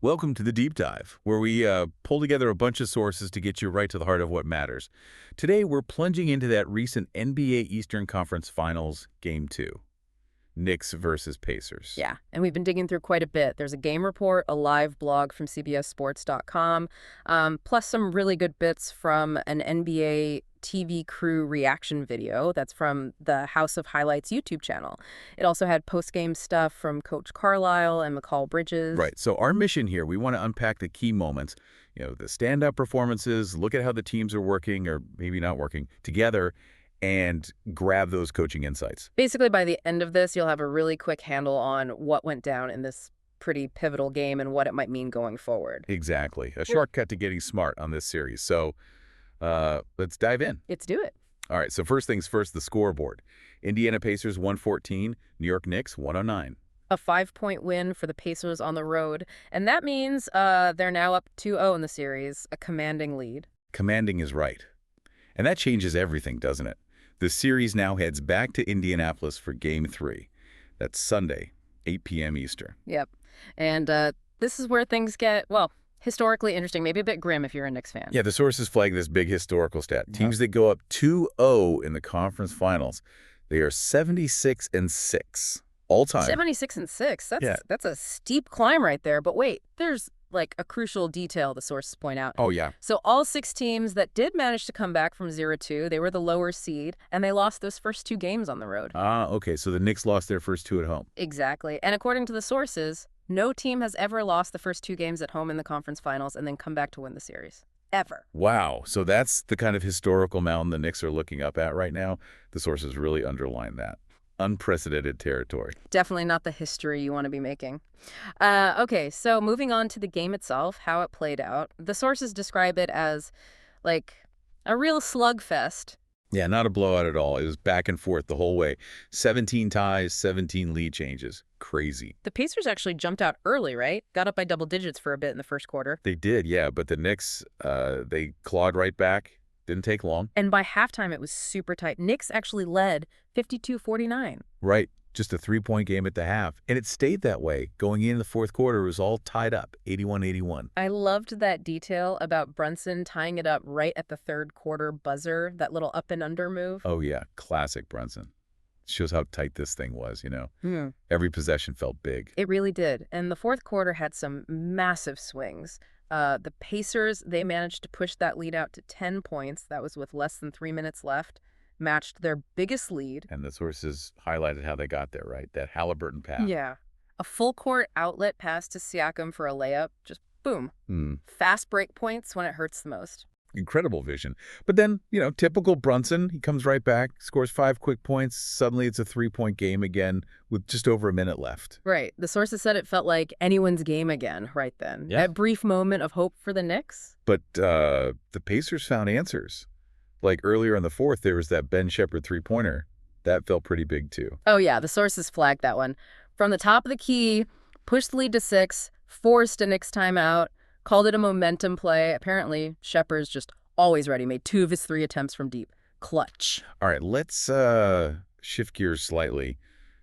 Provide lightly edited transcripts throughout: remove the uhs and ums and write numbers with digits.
Welcome to the Deep Dive, where we pull together a bunch of sources to get you right to the heart of what matters. Today, we're plunging into that recent NBA Eastern Conference Finals Game 2, Knicks versus Pacers. Yeah, and we've been digging through quite a bit. There's a game report, a live blog from CBSSports.com, plus some really good bits from an NBA TV crew reaction video that's from the House of Highlights YouTube channel. It also had post-game stuff from Coach Carlisle and McCall Bridges. Right, so our mission here, we want to unpack the key moments, the stand-up performances, look at how the teams are working, or maybe not working, together, and grab those coaching insights. Basically, by the end of this, you'll have a really quick handle on what went down in this pretty pivotal game and what it might mean going forward. Exactly, a shortcut to getting smart on this series. So let's dive in. Let's do it. All right, so first things first, the scoreboard. Indiana Pacers 114, New York Knicks 109. A 5-point win for the Pacers on the road, and that means they're now up 2-0 in the series, a commanding lead. Commanding is right. And that changes everything, doesn't it? The series now heads back to Indianapolis for Game 3. That's Sunday, 8 p.m. Eastern. Yep. And this is where things get, well, historically interesting, maybe a bit grim if you're a Knicks fan. Yeah, the sources flag this big historical stat. Teams that go up 2-0 in the conference finals, they are 76-6 all time. 76-6. That's a steep climb right there. But wait, there's like a crucial detail the sources point out. Oh, yeah. So all 6 teams that did manage to come back from 0-2, they were the lower seed, and they lost those first 2 games on the road. Okay, so the Knicks lost their first 2 at home. Exactly. And according to the sources, no team has ever lost the first 2 games at home in the conference finals and then come back to win the series. Ever. Wow, so that's the kind of historical mountain the Knicks are looking up at right now. The sources really underline that. Unprecedented territory. Definitely not the history you want to be making. Okay, so moving on to the game itself, how it played out. The sources describe it as, like, a real slugfest. Yeah, not a blowout at all. It was back and forth the whole way. 17 ties, 17 lead changes. Crazy. The Pacers actually jumped out early, right? Got up by double digits for a bit in the first quarter. They did, yeah, but the Knicks, they clawed right back. Didn't take long. And by halftime, it was super tight. Knicks actually led 52-49. Right, just a 3-point game at the half. And it stayed that way. Going into the fourth quarter, it was all tied up, 81-81. I loved that detail about Brunson tying it up right at the third quarter buzzer, that little up and under move. Oh, yeah, classic Brunson. Shows how tight this thing was, Every possession felt big. It really did. And the fourth quarter had some massive swings. The Pacers, they managed to push that lead out to 10 points. That was with less than 3 minutes left. Matched their biggest lead. And the sources highlighted how they got there, right? That Halliburton pass. Yeah. A full court outlet pass to Siakam for a layup. Just boom. Fast break points when it hurts the most. Incredible vision. But then, typical Brunson, he comes right back, scores 5 quick points. Suddenly it's a 3-point game again with just over a minute left. Right. The sources said it felt like anyone's game again right then. Yeah. That brief moment of hope for the Knicks. But the Pacers found answers. Like earlier in the fourth, there was that Ben Shepherd 3-pointer. That felt pretty big too. Oh, yeah. The sources flagged that one. From the top of the key, pushed the lead to 6, forced a Knicks timeout. Called it a momentum play. Apparently, Shepard's just always ready. Made 2 of his 3 attempts from deep. Clutch. All right, let's shift gears slightly.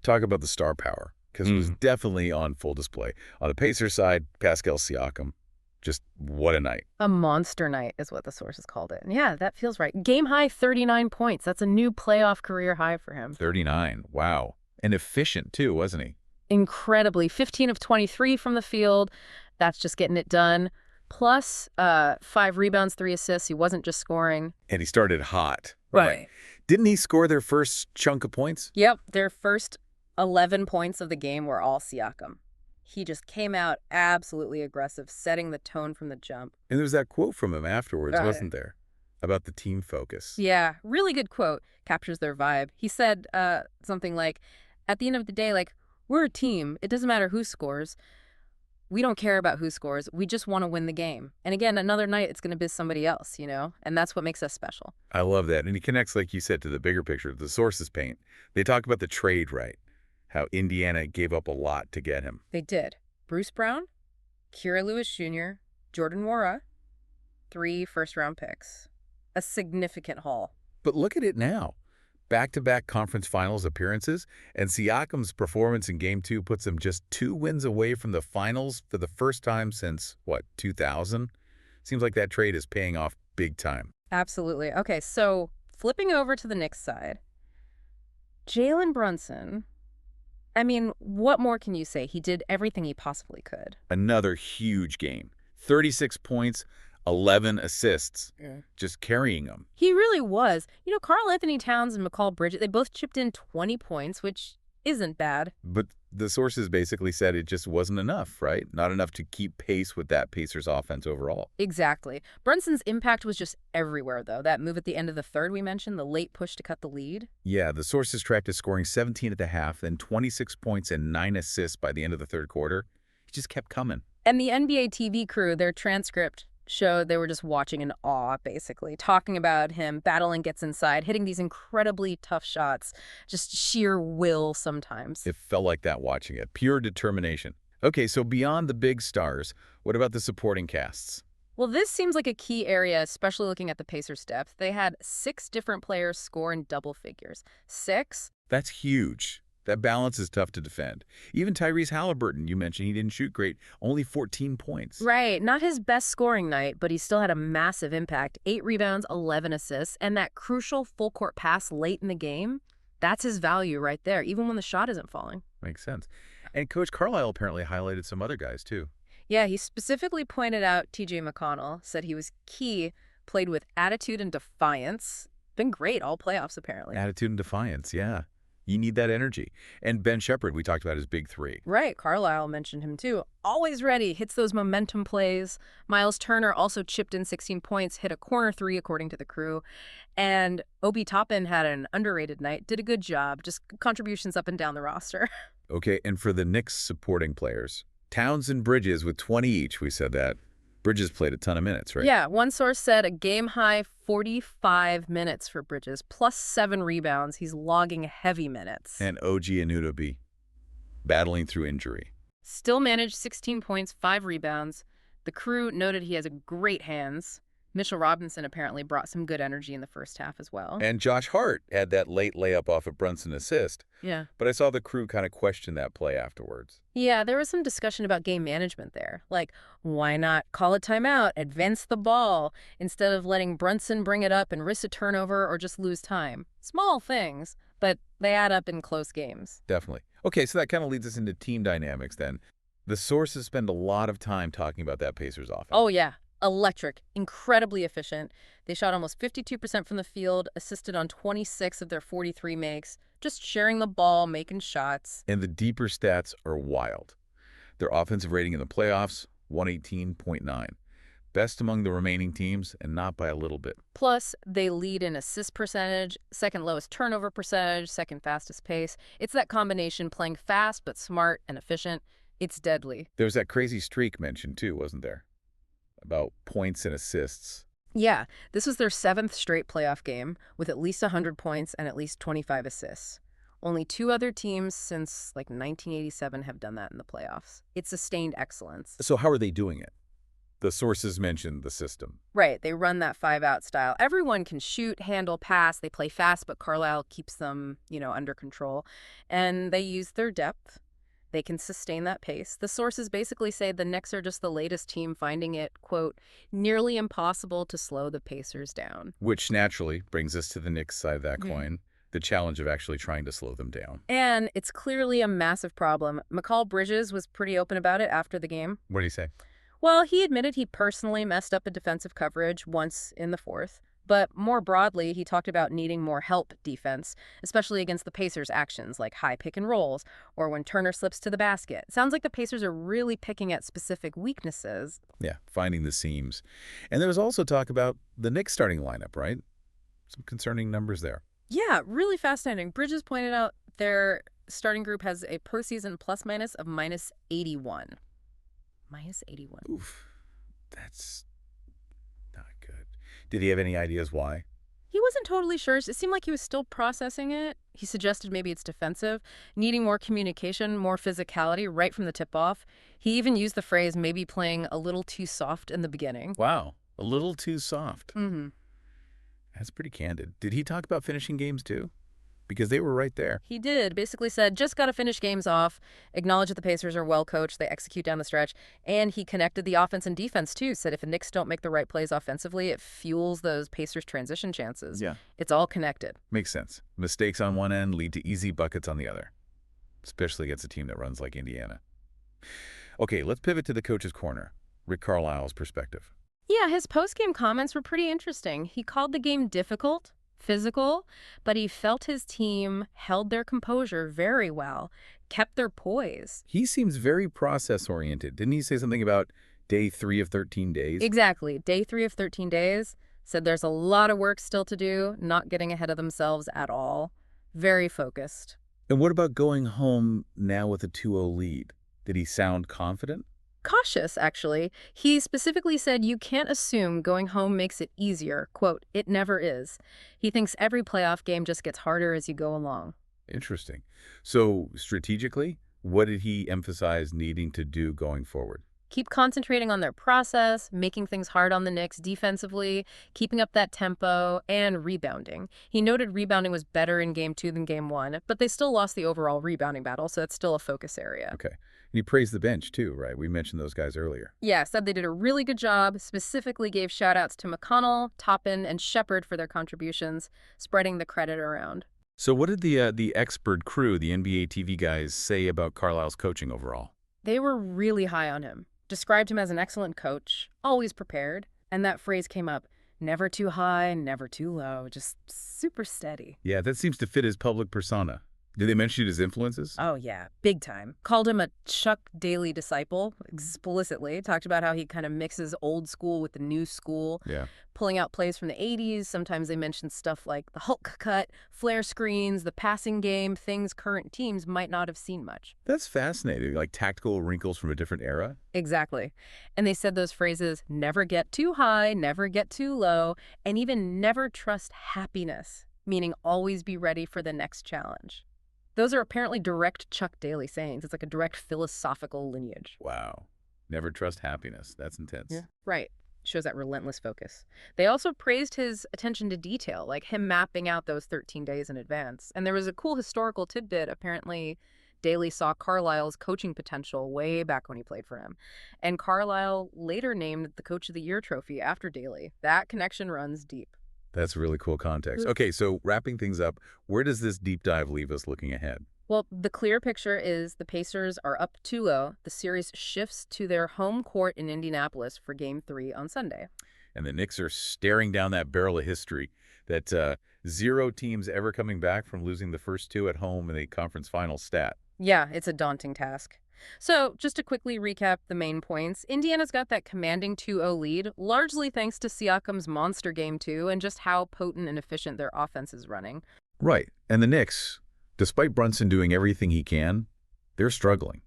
Talk about the star power, because it was definitely on full display. On the Pacers side, Pascal Siakam. Just what a night. A monster night is what the sources called it. And yeah, that feels right. Game high 39 points. That's a new playoff career high for him. 39. Wow. And efficient, too, wasn't he? Incredibly. 15 of 23 from the field. That's just getting it done. Plus 5 rebounds, 3 assists. He wasn't just scoring. And he started hot. Right. Didn't he score their first chunk of points? Yep. Their first 11 points of the game were all Siakam. He just came out absolutely aggressive, setting the tone from the jump. And there's that quote from him afterwards, wasn't there? About the team focus. Yeah. Really good quote. Captures their vibe. He said something like, at the end of the day, like, we're a team. It doesn't matter who scores. We don't care about who scores. We just want to win the game. And again, another night, it's going to be somebody else, And that's what makes us special. I love that. And he connects, like you said, to the bigger picture, the sources paint. They talk about the trade, right? How Indiana gave up a lot to get him. They did. Bruce Brown, Kira Lewis Jr., Jordan Nwora, 3 first-round picks. A significant haul. But look at it now. back-to-back conference finals appearances, and Siakam's performance in Game 2 puts him just 2 wins away from the finals for the first time since, what, 2000? Seems like that trade is paying off big time. Absolutely. Okay, so flipping over to the Knicks side, Jalen Brunson, I mean, what more can you say? He did everything he possibly could. Another huge game. 36 points, 11 assists, just carrying them. He really was. You know, Karl Anthony Towns and McCall Bridges, they both chipped in 20 points, which isn't bad. But the sources basically said it just wasn't enough, right? Not enough to keep pace with that Pacers offense overall. Exactly. Brunson's impact was just everywhere, though. That move at the end of the third we mentioned, the late push to cut the lead. Yeah, the sources tracked his scoring 17 at the half, then 26 points and 9 assists by the end of the third quarter. He just kept coming. And the NBA TV crew, their transcript showed they were just watching in awe, basically, talking about him battling gets inside, hitting these incredibly tough shots, just sheer will sometimes. It felt like that watching it. Pure determination. Okay, so beyond the big stars, what about the supporting casts? Well, this seems like a key area, especially looking at the Pacers' depth. They had 6 different players score in double figures. 6? That's huge. That balance is tough to defend. Even Tyrese Halliburton, you mentioned he didn't shoot great, only 14 points. Right, not his best scoring night, but he still had a massive impact. 8 rebounds, 11 assists, and that crucial full-court pass late in the game, that's his value right there, even when the shot isn't falling. Makes sense. And Coach Carlisle apparently highlighted some other guys, too. Yeah, he specifically pointed out T.J. McConnell, said he was key, played with attitude and defiance. Been great all playoffs, apparently. Attitude and defiance, yeah. You need that energy. And Ben Shepherd, we talked about his big 3. Right, Carlisle mentioned him too. Always ready, hits those momentum plays. Miles Turner also chipped in 16 points, hit a corner 3 according to the crew. And Obi Toppin had an underrated night, did a good job, just contributions up and down the roster. Okay, and for the Knicks supporting players, Towns and Bridges with 20 each, we said that. Bridges played a ton of minutes, right? Yeah, one source said a game-high 45 minutes for Bridges, plus 7 rebounds. He's logging heavy minutes. And OG Anunoby battling through injury. Still managed 16 points, 5 rebounds. The crew noted he has great hands. Mitchell Robinson apparently brought some good energy in the first half as well. And Josh Hart had that late layup off a Brunson assist. Yeah. But I saw the crew kind of question that play afterwards. Yeah, there was some discussion about game management there. Like, why not call a timeout, advance the ball, instead of letting Brunson bring it up and risk a turnover or just lose time? Small things, but they add up in close games. Definitely. Okay, so that kind of leads us into team dynamics then. The sources spend a lot of time talking about that Pacers offense. Oh, yeah. Electric, incredibly efficient. They shot almost 52% from the field, assisted on 26 of their 43 makes, just sharing the ball, making shots. And the deeper stats are wild. Their offensive rating in the playoffs, 118.9. Best among the remaining teams, and not by a little bit. Plus, they lead in assist percentage, second lowest turnover percentage, second fastest pace. It's that combination, playing fast but smart and efficient. It's deadly. There was that crazy streak mentioned too, wasn't there? About points and assists. Yeah, this was their 7th straight playoff game with at least 100 points and at least 25 assists. Only 2 other teams since like 1987 have done that in the playoffs. It's sustained excellence. So how are they doing it? The sources mentioned the system. Right, they run that 5-out style. Everyone can shoot, handle, pass. They play fast, but Carlisle keeps them, under control. And they use their depth. They can sustain that pace. The sources basically say the Knicks are just the latest team finding it, quote, nearly impossible to slow the Pacers down. Which naturally brings us to the Knicks side of that coin, the challenge of actually trying to slow them down. And it's clearly a massive problem. McCall Bridges was pretty open about it after the game. What do you say? Well, he admitted he personally messed up a defensive coverage once in the 4th. But more broadly, he talked about needing more help defense, especially against the Pacers' actions like high pick and rolls or when Turner slips to the basket. Sounds like the Pacers are really picking at specific weaknesses. Yeah, finding the seams. And there was also talk about the Knicks starting lineup, right? Some concerning numbers there. Yeah, really fascinating. Bridges pointed out their starting group has a postseason plus-minus of -81. -81. Oof, that's not good. Did he have any ideas why? He wasn't totally sure. It seemed like he was still processing it. He suggested maybe it's defensive, needing more communication, more physicality right from the tip-off. He even used the phrase maybe playing a little too soft in the beginning. Wow, a little too soft. Mm-hmm. That's pretty candid. Did he talk about finishing games too? because they were right there. He did. Basically said, just got to finish games off, acknowledge that the Pacers are well coached, they execute down the stretch, and he connected the offense and defense, too. Said if the Knicks don't make the right plays offensively, it fuels those Pacers transition chances. Yeah. It's all connected. Makes sense. Mistakes on one end lead to easy buckets on the other, especially against a team that runs like Indiana. Okay, let's pivot to the coach's corner, Rick Carlisle's perspective. Yeah, his post-game comments were pretty interesting. He called the game difficult, physical, but he felt his team held their composure very well, kept their poise. He seems very process-oriented. Didn't he say something about day 3 of 13 days? Exactly. Day 3 of 13 days. Said there's a lot of work still to do, not getting ahead of themselves at all. Very focused. And what about going home now with a 2-0 lead? Did he sound confident? Cautious, actually. He specifically said you can't assume going home makes it easier. Quote, it never is. He thinks every playoff game just gets harder as you go along. Interesting. So strategically, what did he emphasize needing to do going forward? Keep concentrating on their process, making things hard on the Knicks defensively, keeping up that tempo, and rebounding. He noted rebounding was better in Game 2 than Game 1, but they still lost the overall rebounding battle, so it's still a focus area. Okay. And he praised the bench too, right? We mentioned those guys earlier. Yeah, said they did a really good job, specifically gave shout-outs to McConnell, Toppin, and Shepard for their contributions, spreading the credit around. So what did the expert crew, the NBA TV guys, say about Carlisle's coaching overall? They were really high on him. Described him as an excellent coach, always prepared, and that phrase came up, never too high, never too low, just super steady. Yeah, that seems to fit his public persona. Did they mention his influences? Oh, yeah, big time. Called him a Chuck Daly disciple, explicitly. Talked about how he kind of mixes old school with the new school, Yeah. pulling out plays from the 80s. Sometimes they mentioned stuff like the Hulk cut, flare screens, the passing game, things current teams might not have seen much. That's fascinating, like tactical wrinkles from a different era. Exactly. And they said those phrases, never get too high, never get too low, and even never trust happiness, meaning always be ready for the next challenge. Those are apparently direct Chuck Daly sayings. It's like a direct philosophical lineage. Wow. Never trust happiness. That's intense. Yeah. Right. Shows that relentless focus. They also praised his attention to detail, like him mapping out those 13 days in advance. And there was a cool historical tidbit. Apparently, Daly saw Carlisle's coaching potential way back when he played for him. And Carlisle later named the Coach of the Year trophy after Daly. That connection runs deep. That's really cool context. Okay, so wrapping things up, where does this deep dive leave us looking ahead? Well, the clear picture is the Pacers are up 2-0. The series shifts to their home court in Indianapolis for Game 3 on Sunday. And the Knicks are staring down that barrel of history, that 0 teams ever coming back from losing the first 2 at home in a conference final stat. Yeah, it's a daunting task. So, just to quickly recap the main points, Indiana's got that commanding 2-0 lead, largely thanks to Siakam's monster Game 2 and just how potent and efficient their offense is running. Right. And the Knicks, despite Brunson doing everything he can, they're struggling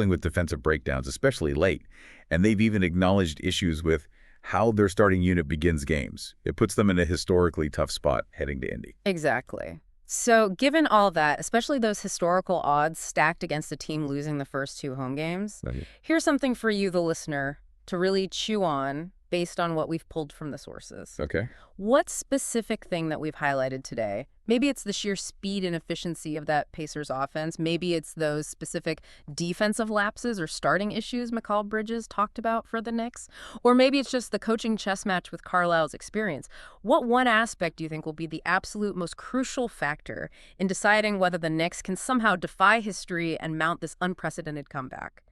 with defensive breakdowns, especially late. And they've even acknowledged issues with how their starting unit begins games. It puts them in a historically tough spot heading to Indy. Exactly. So, given all that, especially those historical odds stacked against a team losing the first 2 home games, here's something for you, the listener, to really chew on based on what we've pulled from the sources. Okay. What specific thing that we've highlighted today? Maybe it's the sheer speed and efficiency of that Pacers offense. Maybe it's those specific defensive lapses or starting issues Mikal Bridges talked about for the Knicks. Or maybe it's just the coaching chess match with Carlisle's experience. What one aspect do you think will be the absolute most crucial factor in deciding whether the Knicks can somehow defy history and mount this unprecedented comeback?